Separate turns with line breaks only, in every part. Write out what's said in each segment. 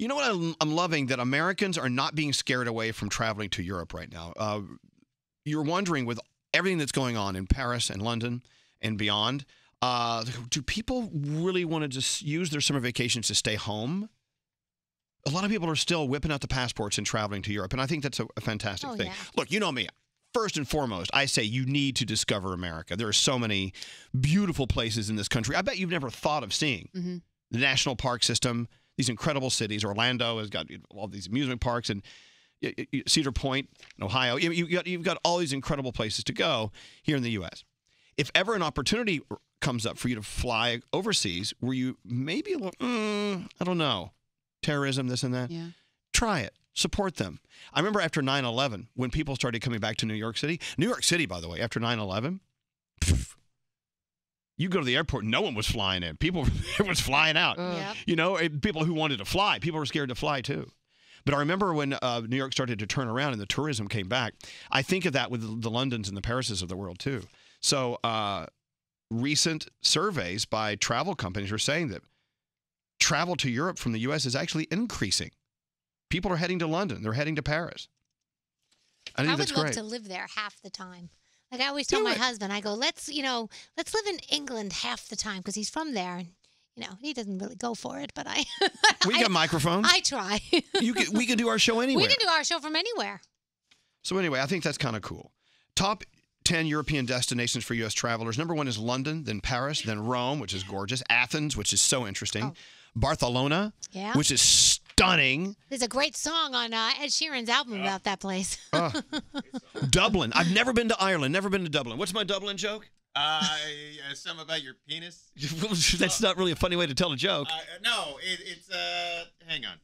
You know what I'm loving? That Americans are not being scared away from traveling to Europe right now. You're wondering, with everything that's going on in Paris and London and beyond, do people really want to just use their summer vacations to stay home? A lot of people are still whipping out the passports and traveling to Europe, and I think that's a fantastic thing. Yeah. Look, you know me. First and foremost, I say you need to discover America. There are so many beautiful places in this country. I bet you've never thought of seeing. The national park system, these incredible cities. Orlando has got all these amusement parks, and Cedar Point, Ohio. You've got all these incredible places to go here in the U.S. If ever an opportunity comes up for you to fly overseas, where you maybe, I don't know, terrorism, this and that, try it. Support them. I remember after 9/11, when people started coming back to New York City, by the way, after 9/11, you go to the airport, no one was flying in. People was flying out. You know, people who wanted to fly. People were scared to fly too. But I remember when New York started to turn around and the tourism came back, I think of that with the Londons and the Parises of the world too. So recent surveys by travel companies are saying that travel to Europe from the U.S. is actually increasing. People are heading to London. They're heading to Paris. I think that's great.
I would love to live there half the time. Like I always tell my husband, I go, let's live in England half the time because he's from there. And, he doesn't really go for it, but
we got microphones.
I try.
We can do our show anywhere.
We can do our show from anywhere.
So anyway, I think that's kind of cool. Top 10 European destinations for U.S. travelers. Number 1 is London, then Paris, then Rome, which is gorgeous. Athens, which is so interesting. Barcelona, which is stunning.
There's a great song on Ed Sheeran's album about that place.
Dublin. I've never been to Ireland, never been to Dublin. What's my Dublin joke?
Something about your penis.
That's not really a funny way to tell a joke.
No, it's hang on.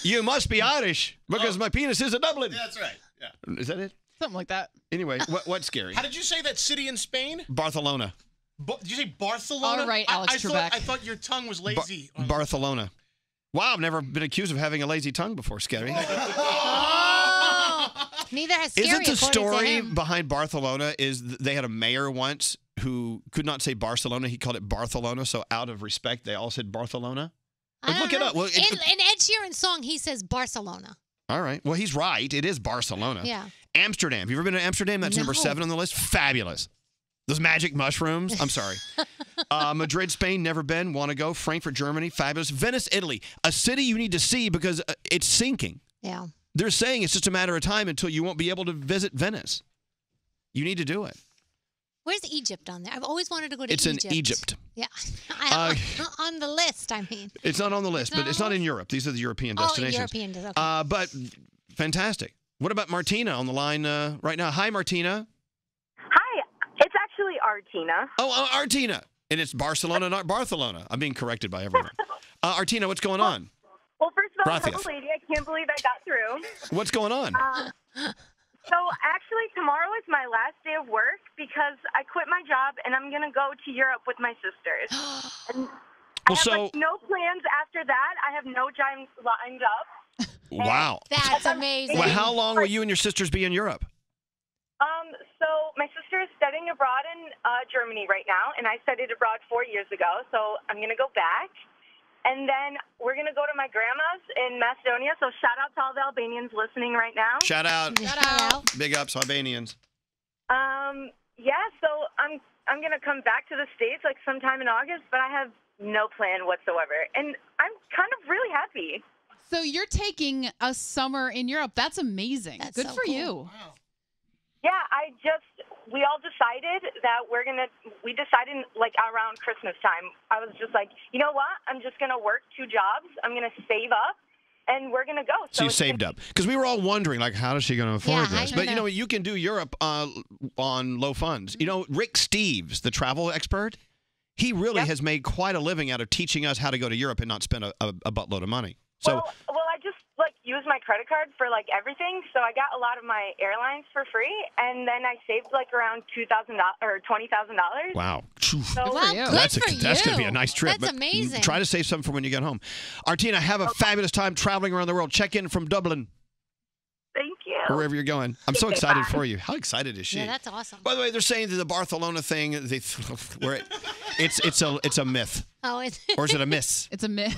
You must be Irish because my penis is a Dublin.
That's right. Yeah.
Is that it?
Something like that.
Anyway, what's scary?
How did you say that city in Spain?
Barcelona.
Did you say Barcelona?
All right, Alex Trebek.
I thought your tongue was lazy.
Barcelona. Wow, I've never been accused of having a lazy tongue before, Scary.
Neither has Scary.
Isn't the story behind Barcelona is they had a mayor once who could not say Barcelona. He called it Barcelona, so out of respect, they all said Barcelona. Look it up. Well,
in Ed Sheeran's song, he says Barcelona.
All right. Well, he's right. It is Barcelona.
Yeah.
Amsterdam. Have you ever been to Amsterdam? That's number 7 on the list. Fabulous. Those magic mushrooms. I'm sorry. Madrid, Spain, never been. Want to go. Frankfurt, Germany. Fabulous. Venice, Italy. A city you need to see because it's sinking.
Yeah.
They're saying it's just a matter of time until you won't be able to visit Venice. You need to do it.
Where's Egypt on there? I've always wanted to go to
Egypt. It's in Egypt.
Yeah. On the list, I mean.
It's not on the list, but it's not in Europe. These are the European destinations.
European. Okay.
But fantastic. What about Martina on the line right now? Hi, Martina.
Hi. It's actually Artina.
Oh, Artina. And it's Barcelona, not Barcelona. I'm being corrected by everyone. Artina, what's going on?
Well, first of all,
Gracias.
hello, lady. I can't believe I got through.
What's going on?
So actually, tomorrow is my last day of work because I quit my job and I'm going to go to Europe with my sisters. And I have no plans after that. I have no time lined up.
Wow.
That's amazing.
Well, how long will you and your sisters be in Europe?
So my sister is studying abroad in Germany right now, and I studied abroad 4 years ago, so I'm going to go back. And then we're going to go to my grandma's in Macedonia, so shout out to all the Albanians listening right now.
Shout out.
Shout out.
Big ups, Albanians.
Yeah, so I'm going to come back to the States like sometime in August, but I have no plan whatsoever. And I'm kind of really happy.
So you're taking a summer in Europe. That's amazing.
That's
Good
so
for
cool.
you.
Wow.
Yeah, we all decided that we decided like around Christmas time. I was just like, you know what? I'm just going to work 2 jobs. I'm going to save up and we're going to go.
So you saved up. Because we were all wondering, like, how is she going to afford this? But,
know.
You can do Europe on low funds. Mm-hmm. Rick Steves, the travel expert, he really has made quite a living out of teaching us how to go to Europe and not spend a buttload of money. So,
well, I just use my credit card for everything. So I got a lot of my airlines for free, and then I saved around $2,000 or $20,000.
Wow.
Good for you.
That's going to be a nice trip.
That's amazing.
Try to save some for when you get home. Artina, have a fabulous time traveling around the world. Check in from Dublin.
Thank you.
Wherever you're going. I'm so excited for you. How excited is she?
Yeah, that's awesome.
By the way, they're saying that the Barcelona thing, it's a myth.
Oh, it's
Or is it a miss?
It's a myth.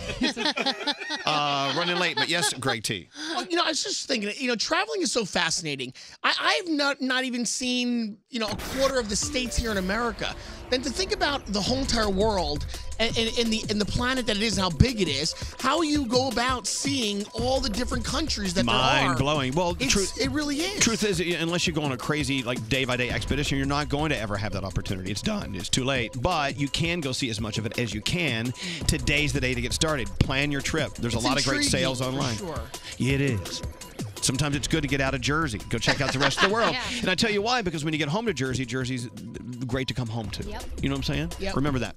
Running running late. But yes, Greg T.
Well, I was just thinking, traveling is so fascinating. I've not even seen, a quarter of the states here in America. Then to think about the whole entire world and the planet that it is and how big it is, how you go about seeing all the different countries that there are.
Mind blowing. Well,
it really is.
Truth is, unless you go on a crazy day-by-day expedition, you're not going to ever have that opportunity. It's done. It's too late. But you can go see as much of it as you can. Today's the day to get started. Plan your trip. There's a lot of great sales online.
Sure.
It is. Sometimes it's good to get out of Jersey. Go check out the rest of the world. And I tell you why, because when you get home to Jersey, Jersey's great to come home to.
Yep.
You know what I'm saying?
Yep.
Remember that.